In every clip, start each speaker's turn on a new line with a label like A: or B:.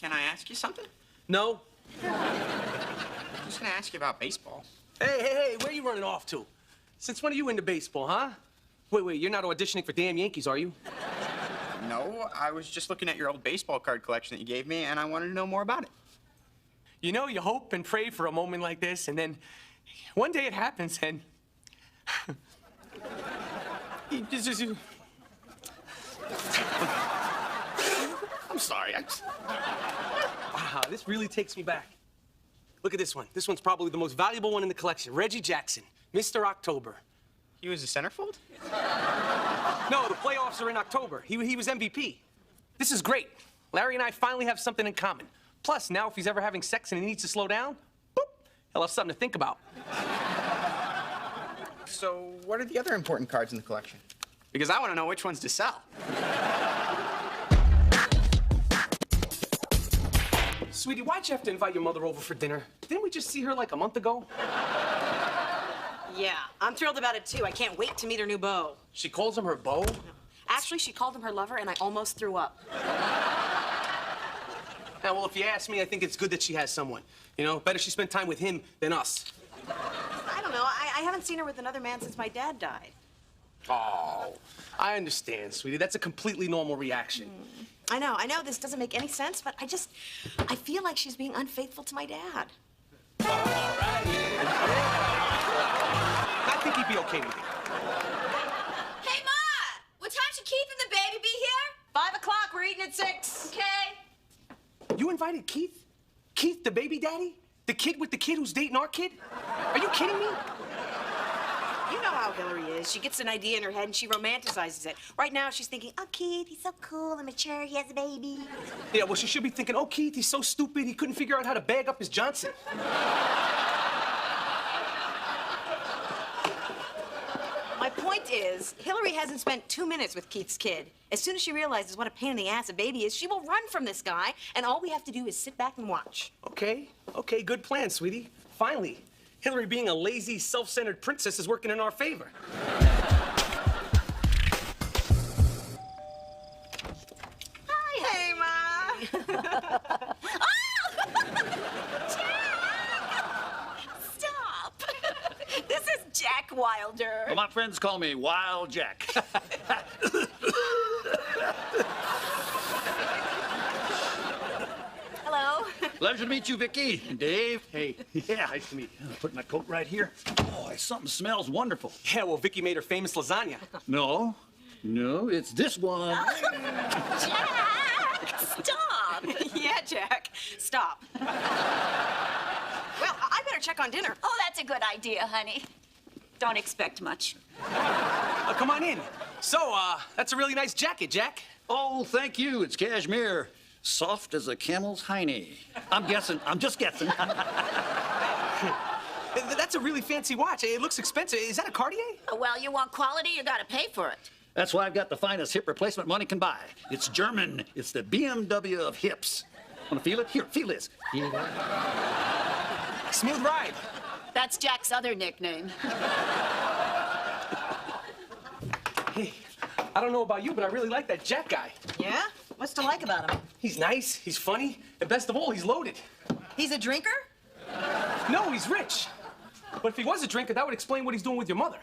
A: Can I ask you something?
B: No.
A: I'm just gonna ask you about baseball.
B: Hey, where are you running off to? Since when are you into baseball, huh? Wait, you're not auditioning for damn Yankees, are you?
A: No, I was just looking at your old baseball card collection that you gave me, and I wanted to know more about it.
B: You know, you hope and pray for a moment like this, and then one day it happens, and... I'm sorry, Wow, this really takes me back. Look at this one. This one's probably the most valuable one in the collection. Reggie Jackson, Mr. October.
A: He was a centerfold?
B: No, the playoffs are in October. He was MVP. This is great. Larry and I finally have something in common. Plus, now if he's ever having sex and he needs to slow down, boop, he'll have something to think about.
A: So, what are the other important cards in the collection? Because I want to know which ones to sell.
B: Sweetie, why'd you have to invite your mother over for dinner? Didn't we just see her like a month ago?
C: Yeah, I'm thrilled about it, too. I can't wait to meet her new beau.
B: She calls him her beau?
C: No. Actually, she called him her lover, and I almost threw up.
B: Now, well, if you ask me, I think it's good that she has someone. You know, better she spend time with him than us.
C: I don't know. I haven't seen her with another man since my dad died.
B: Oh, I understand, sweetie. That's a completely normal reaction.
C: I know this doesn't make any sense, but I feel like she's being unfaithful to my dad.
B: All right. I think he'd be okay with it.
D: Hey, Ma! What time should Keith and the baby be here?
C: 5 o'clock, we're eating at 6.
D: Okay.
B: You invited Keith? Keith, the baby daddy? The kid with the kid who's dating our kid? Are you kidding me?
C: You know how Hillary is. She gets an idea in her head and she romanticizes it. Right now, she's thinking, oh, Keith, he's so cool and mature. He has a baby.
B: Yeah, well, she should be thinking, oh, Keith, he's so stupid. He couldn't figure out how to bag up his Johnson.
C: My point is, Hillary hasn't spent 2 minutes with Keith's kid. As soon as she realizes what a pain in the ass a baby is, she will run from this guy, and all we have to do is sit back and watch.
B: Okay, good plan, sweetie. Finally, Hillary being a lazy, self-centered princess is working in our favor.
C: Hi, hey, Ma.
D: Stop! This is Jack Wilder.
E: Well, my friends call me Wild Jack.
C: Hello.
E: Pleasure to meet you, Vicky. Dave.
B: Hey,
E: Yeah.
B: nice to meet you.
E: I'll put my coat right here. Oh, something smells wonderful.
B: Yeah, well, Vicky made her famous lasagna.
E: No, it's this one.
D: Jack! Stop!
C: Yeah, Jack. Stop. Well, I better check on dinner.
D: Oh, that's a good idea, honey. Don't expect much.
B: Come on in. So, that's a really nice jacket, Jack.
E: Oh, thank you. It's cashmere. Soft as a camel's hiney. I'm just guessing.
B: That's a really fancy watch. It looks expensive. Is that a Cartier?
D: Well, you want quality, you gotta pay for it.
E: That's why I've got the finest hip replacement money can buy. It's German. It's the BMW of hips. Want to feel it? Here, feel this. Feel it.
B: Smooth ride.
D: That's Jack's other nickname.
B: Hey, I don't know about you, but I really like that Jack guy.
C: Yeah? What's to like about him?
B: He's nice, he's funny, and best of all, he's loaded.
C: He's a drinker?
B: No, he's rich. But if he was a drinker, that would explain what he's doing with your mother.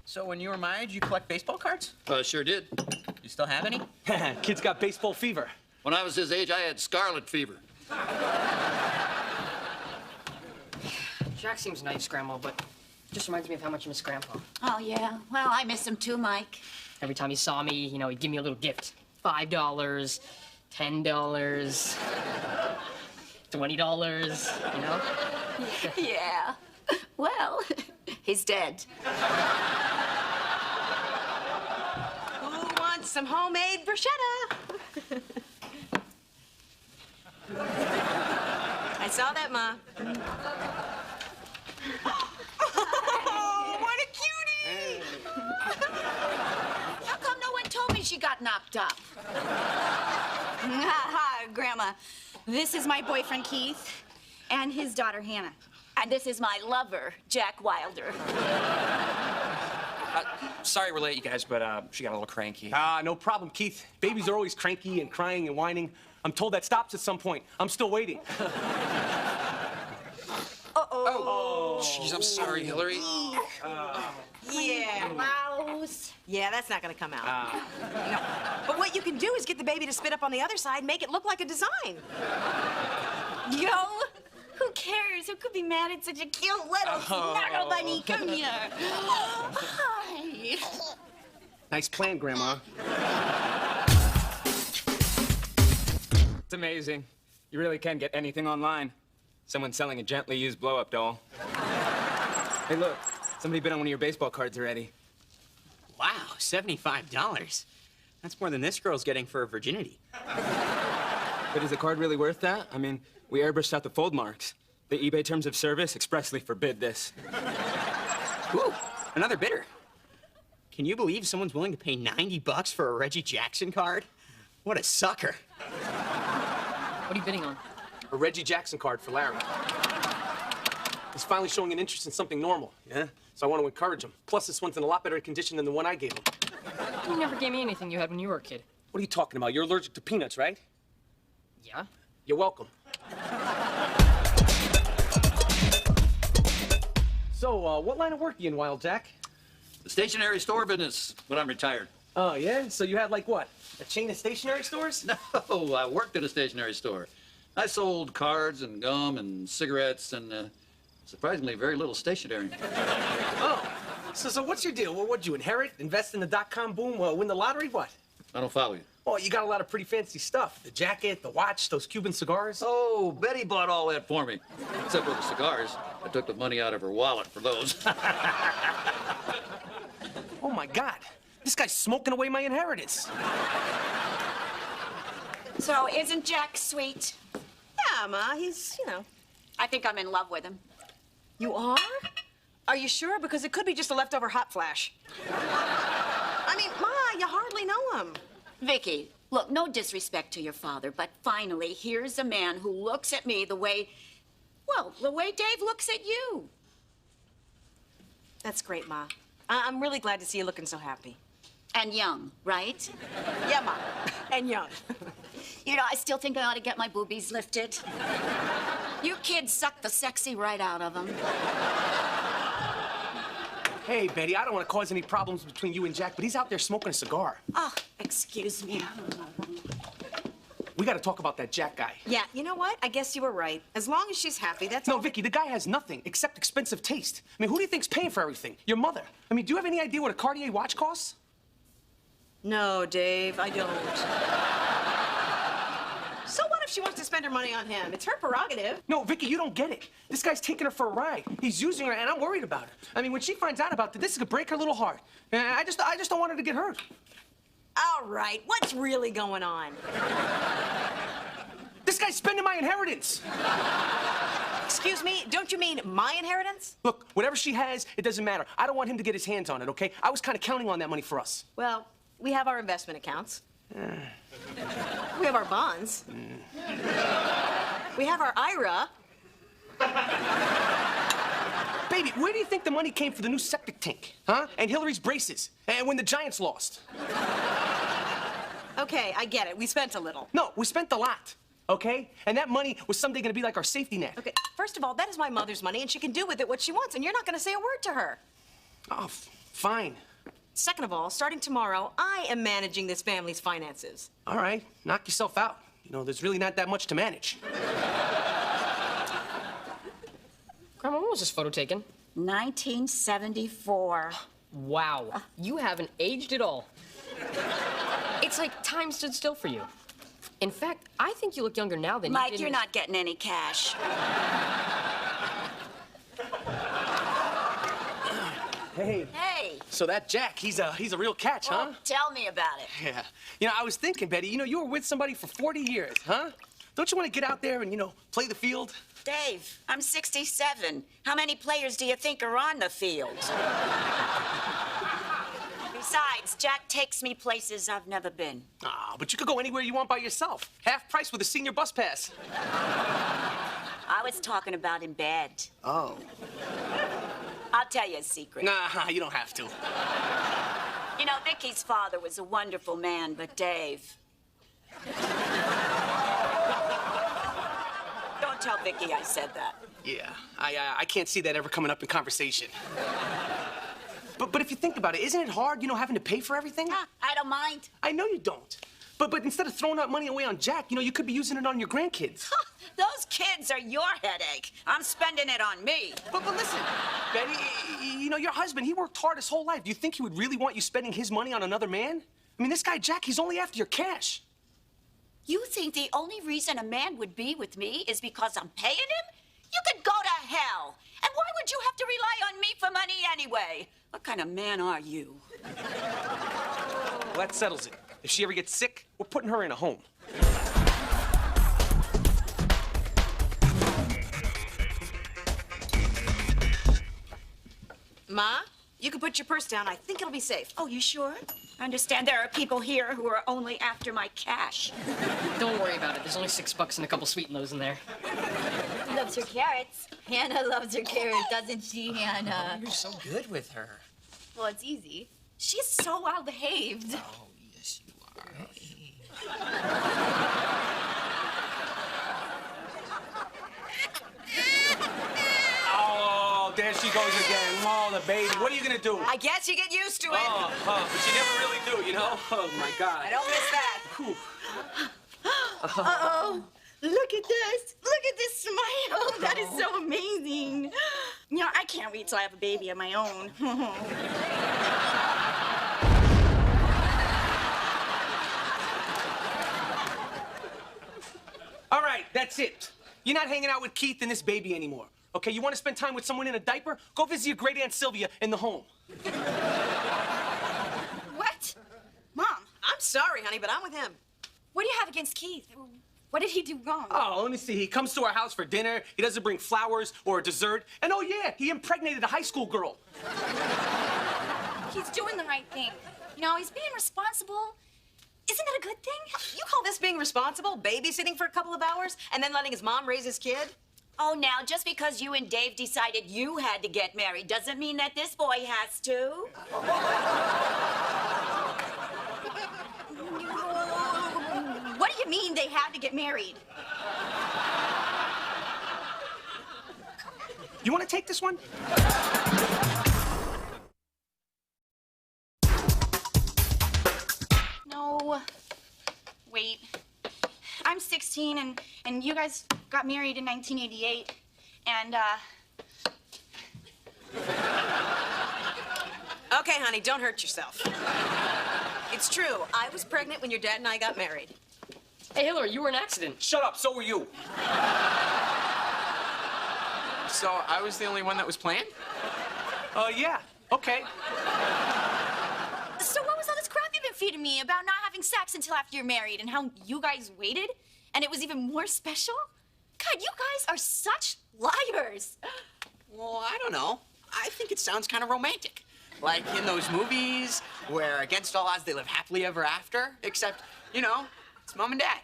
A: So, when you were my age, you collect baseball cards?
E: Sure did.
A: You still have any?
B: Kid's got baseball fever.
E: When I was his age, I had scarlet fever.
F: Jack seems nice, Grandma, but just reminds me of how much I miss Grandpa.
D: Oh, yeah. Well, I miss him too, Mike.
F: Every time he saw me, you know, he'd give me a little gift. $5, $10, $20, you know?
D: Yeah. Well, he's dead.
C: Who wants some homemade bruschetta? I saw that, Ma. Oh, what a cutie!
D: How come no one told me she got knocked up?
G: Hi, Grandma. This is my boyfriend, Keith.
D: And his daughter, Hannah. And this is my lover, Jack Wilder.
G: Sorry we're late, you guys, but she got a little cranky.
B: No problem, Keith. Babies are always cranky and crying and whining. I'm told that stops at some point. I'm still waiting.
G: Oh, jeez, I'm sorry, Hillary.
C: Yeah.
D: Mouse.
C: Yeah, that's not gonna come out. No. But what you can do is get the baby to spit up on the other side, make it look like a design.
D: Yo, who cares? Who could be mad at such a cute little snuggle bunny? Come here. Hi.
B: Nice plan, Grandma.
H: It's amazing. You really can get anything online. Someone's selling a gently used blow-up doll. Hey, look. Somebody bid on one of your baseball cards already.
A: Wow, $75. That's more than this girl's getting for her virginity.
H: But is the card really worth that? I mean, we airbrushed out the fold marks. The eBay terms of service expressly forbid this.
A: Ooh, another bidder. Can you believe someone's willing to pay $90 for a Reggie Jackson card? What a sucker.
F: What are you bidding on?
B: A Reggie Jackson card for Larry. He's finally showing an interest in something normal, yeah? So I want to encourage him. Plus, this one's in a lot better condition than the one I gave him.
F: You never gave me anything you had when you were a kid.
B: What are you talking about? You're allergic to peanuts, right?
F: Yeah?
B: You're welcome. So, what line of work are you in, Wild Jack?
E: The stationery store business when I'm retired.
B: Oh, yeah? So you had, like, what? A chain of stationery stores?
E: No, I worked at a stationery store. I sold cards and gum and cigarettes and surprisingly very little stationery.
B: Oh. So what's your deal? Well, what'd you inherit? Invest in the dot-com boom? Win the lottery? What?
E: I don't follow you.
B: Oh, you got a lot of pretty fancy stuff. The jacket, the watch, those Cuban cigars.
E: Oh, Betty bought all that for me. Except for the cigars. I took the money out of her wallet for those.
B: Oh, my God. This guy's smoking away my inheritance.
D: So, isn't Jack sweet?
C: Yeah, Ma, he's,
D: I think I'm in love with him.
C: You are? Are you sure? Because it could be just a leftover hot flash. I mean, Ma, you hardly know him.
D: Vicky, look, no disrespect to your father, but finally, here's a man who looks at me the way Dave looks at you.
C: That's great, Ma. I'm really glad to see you looking so happy.
D: And young, right?
C: Yeah, Ma. And young.
D: You know, I still think I ought to get my boobies lifted. You kids suck the sexy right out of them.
B: Hey, Betty, I don't want to cause any problems between you and Jack, but he's out there smoking a cigar.
D: Oh, excuse me.
B: We got to talk about that Jack guy.
C: Yeah, you know what? I guess you were right. As long as she's happy, that's all.
B: No, Vicky, the guy has nothing except expensive taste. I mean, who do you think's paying for everything? Your mother. I mean, do you have any idea what a Cartier watch costs?
C: No, Dave, I don't. So what if she wants to spend her money on him? It's her prerogative.
B: No, Vicky, you don't get it. This guy's taking her for a ride. He's using her, and I'm worried about her. I mean, when she finds out about this is gonna break her little heart. And I just don't want her to get hurt.
C: All right, what's really going on?
B: This guy's spending my inheritance.
C: Excuse me, don't you mean my inheritance?
B: Look, whatever she has, it doesn't matter. I don't want him to get his hands on it, okay? I was kind of counting on that money for us.
C: Well, we have our investment accounts. We have our bonds. We have our IRA.
B: Baby, where do you think the money came for the new septic tank? Huh? And Hillary's braces? And when the Giants lost?
C: Okay, I get it. We spent a little.
B: No, we spent a lot, okay? And that money was someday gonna be like our safety net.
C: Okay, first of all, that is my mother's money, and she can do with it what she wants, and you're not gonna say a word to her.
B: Oh, fine.
C: Second of all, starting tomorrow, I am managing this family's finances.
B: All right, knock yourself out. You know, there's really not that much to manage.
F: Grandma, when was this photo taken?
D: 1974.
F: Wow. You haven't aged at all. It's like time stood still for you. In fact, I think you look younger now than you
D: Mike,
F: did.
D: you're not getting any cash.
B: Hey.
D: Hey.
B: So that Jack, he's a real catch, huh?
D: Well, tell me about it.
B: Yeah. You know, I was thinking, Betty, you were with somebody for 40 years, huh? Don't you want to get out there and, play the field?
D: Dave, I'm 67. How many players do you think are on the field? Besides, Jack takes me places I've never been.
B: Ah, but you could go anywhere you want by yourself. Half price with a senior bus pass.
D: I was talking about in bed.
A: Oh.
D: I'll tell you a secret.
B: Nah, you don't have to.
D: You know, Vicky's father was a wonderful man, but Dave... Don't tell Vicky I said that.
B: Yeah, I can't see that ever coming up in conversation. But if you think about it, isn't it hard, you know, having to pay for everything?
D: I don't mind.
B: I know you don't. But instead of throwing that money away on Jack, you know, you could be using it on your grandkids.
D: Those kids are your headache. I'm spending it on me.
B: But listen, Betty, you know, your husband, he worked hard his whole life. Do you think he would really want you spending his money on another man? I mean, this guy, Jack, he's only after your cash.
D: You think the only reason a man would be with me is because I'm paying him? You could go to hell. And why would you have to rely on me for money anyway? What kind of man are you?
B: Well, that settles it. If she ever gets sick, we're putting her in a home.
C: Ma, you can put your purse down. I think it'll be safe.
D: Oh, you sure? I understand there are people here who are only after my cash.
F: Don't worry about it. There's only $6 and a couple sweet lows in there.
I: Loves her carrots. Hannah loves her carrots, doesn't she, Hannah?
A: You're so good with her.
I: Well, it's easy. She's so well behaved.
A: Oh, yes, you are.
B: Oh, there she goes again. Oh, the baby. What are you gonna do?
C: I guess you get used to it.
B: But you never really do, you know? Oh, my God.
C: I don't miss that.
B: Whew.
I: Uh-oh. Look at this. Look at this smile. That is so amazing. You know, I can't wait till I have a baby of my own.
B: All right, that's it. You're not hanging out with Keith and this baby anymore. Okay, you want to spend time with someone in a diaper? Go visit your great Aunt Sylvia in the home.
I: What? Mom,
C: I'm sorry, honey, but I'm with him.
I: what do you have against Keith? What did he do wrong?
B: Oh, let me see. He comes to our house for dinner. He doesn't bring flowers or a dessert. And oh, yeah, he impregnated a high school girl.
I: He's doing the right thing. You know, he's being responsible. Isn't that a good thing?
C: You call this being responsible? Babysitting for a couple of hours and then letting his mom raise his kid?
D: Oh, now, just because you and Dave decided you had to get married doesn't mean that this boy has to.
I: What do you mean they had to get married?
B: You want to take this one?
I: No. Wait. I'm 16 and you guys got married in 1988. And,
C: Okay, honey, don't hurt yourself. It's true. I was pregnant when your dad and I got married.
F: Hey, Hillary, you were an accident.
B: Shut up, so were you.
A: So I was the only one that was planned?
B: Yeah, okay.
I: So what was all this crap you've been feeding me about not having sex until after you're married and how you guys waited and it was even more special? God, you guys are such liars.
A: Well, I don't know. I think it sounds kind of romantic. Like in those movies where against all odds they live happily ever after, except, you know, it's mom and dad.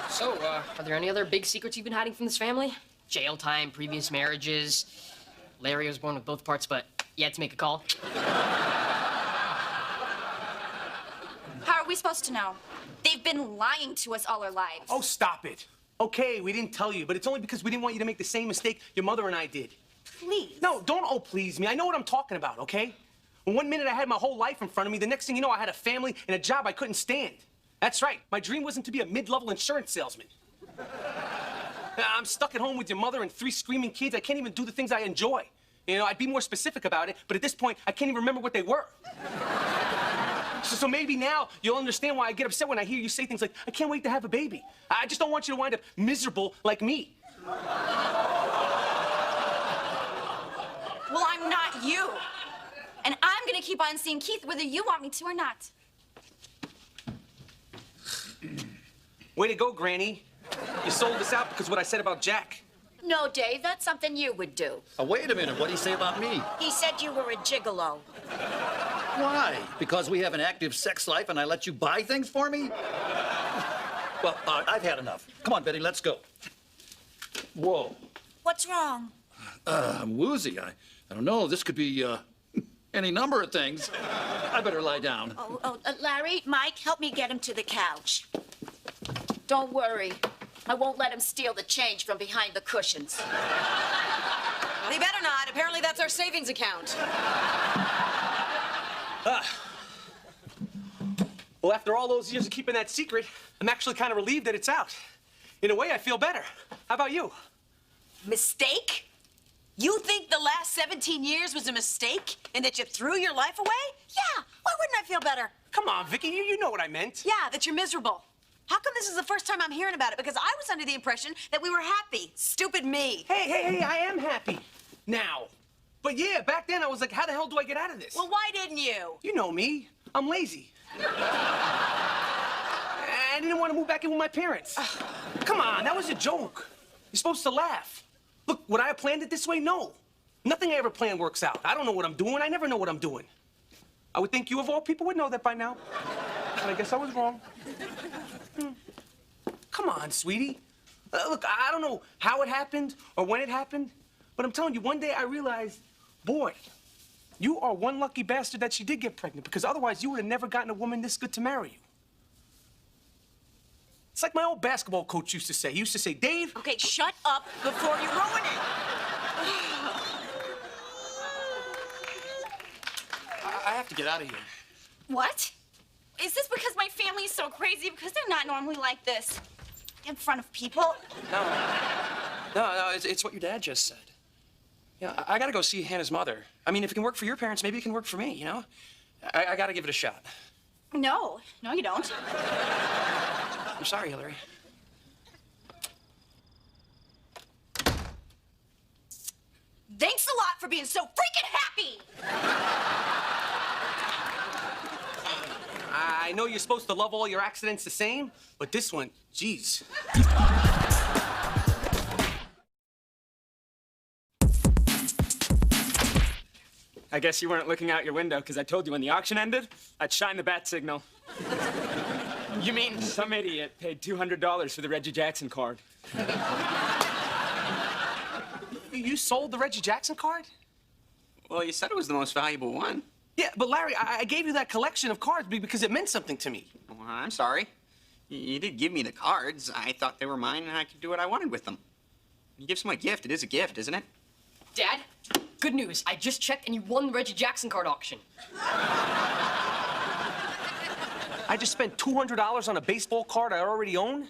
F: So, are there any other big secrets you've been hiding from this family? Jail time, previous marriages. Larry was born with both parts, but you had to make a call.
I: How are we supposed to know? They've been lying to us all our lives.
B: Oh, stop it. Okay, we didn't tell you, but it's only because we didn't want you to make the same mistake your mother and I did.
I: Please.
B: No, don't oh please me. I know what I'm talking about, okay? When one minute I had my whole life in front of me, the next thing you know, I had a family and a job I couldn't stand. That's right. My dream wasn't to be a mid-level insurance salesman. I'm stuck at home with your mother and 3 screaming kids. I can't even do the things I enjoy. You know, I'd be more specific about it, but at this point, I can't even remember what they were. So maybe now you'll understand why I get upset when I hear you say things like, I can't wait to have a baby. I just don't want you to wind up miserable like me.
I: Well, I'm not you. And I'm gonna keep on seeing Keith whether you want me to or not.
B: Way to go, Granny. You sold us out because of what I said about Jack.
D: No, Dave, that's something you would do.
E: Wait a minute, what do you say about me?
D: He said you were a gigolo.
E: Why? Because we have an active sex life and I let you buy things for me? Well, I've had enough. Come on, Betty, let's go. Whoa.
D: What's wrong?
E: I'm woozy. I don't know. This could be any number of things. I better lie down.
D: Larry, Mike, help me get him to the couch. Don't worry. I won't let him steal the change from behind the cushions.
C: Well, he better not. Apparently that's our savings account.
B: Well, after all those years of keeping that secret, I'm actually kind of relieved that it's out. In a way, I feel better. How about you?
C: Mistake? You think the last 17 years was a mistake and that you threw your life away? Yeah, why wouldn't I feel better?
B: Come on, Vicky, you know what I meant.
C: Yeah, that you're miserable. How come this is the first time I'm hearing about it? Because I was under the impression that we were happy. Stupid me.
B: Hey, I am happy. Now. But yeah, back then I was like, how the hell do I get out of this?
C: Well, why didn't you?
B: You know me. I'm lazy. I didn't want to move back in with my parents. Come on, that was a joke. You're supposed to laugh. Look, would I have planned it this way? No. Nothing I ever plan works out. I don't know what I'm doing. I never know what I'm doing. I would think you, of all people, would know that by now. But I guess I was wrong. Come on, sweetie. Look, I don't know how it happened or when it happened, but I'm telling you, one day I realized, boy, you are one lucky bastard that she did get pregnant, because otherwise you would have never gotten a woman this good to marry you. It's like my old basketball coach used to say. He used to say, Dave...
C: Okay, shut up before you ruin it.
A: I have to get out of here.
I: What? Is this because my family is so crazy? Because they're not normally like this. In front of people?
G: No, it's what your dad just said. Yeah, I gotta go see Hannah's mother. I mean, if it can work for your parents, maybe it can work for me, you know? I gotta give it a shot.
I: No, you don't.
G: I'm sorry, Hillary.
C: Thanks a lot for being so freaking happy.
B: I know you're supposed to love all your accidents the same, but this one, geez.
H: I guess you weren't looking out your window, because I told you when the auction ended, I'd shine the bat signal.
B: You mean...
H: Some idiot paid $200 for the Reggie Jackson card.
B: You sold the Reggie Jackson card?
A: Well, you said it was the most valuable one.
B: Yeah, but Larry, I gave you that collection of cards because it meant something to me.
A: Well, I'm sorry. You did give me the cards. I thought they were mine and I could do what I wanted with them. You give someone a gift, it is a gift, isn't it?
F: Dad, good news. I just checked and you won the Reggie Jackson card auction.
B: I just spent $200 on a baseball card I already own?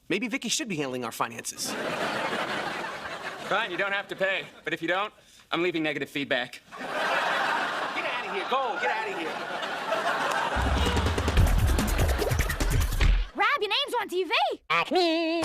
B: Maybe Vicky should be handling our finances.
H: Fine, you don't have to pay. But if you don't, I'm leaving negative feedback.
B: Get out of here. Go. Get out of here.
I: Rob, your name's on TV.
J: Acme.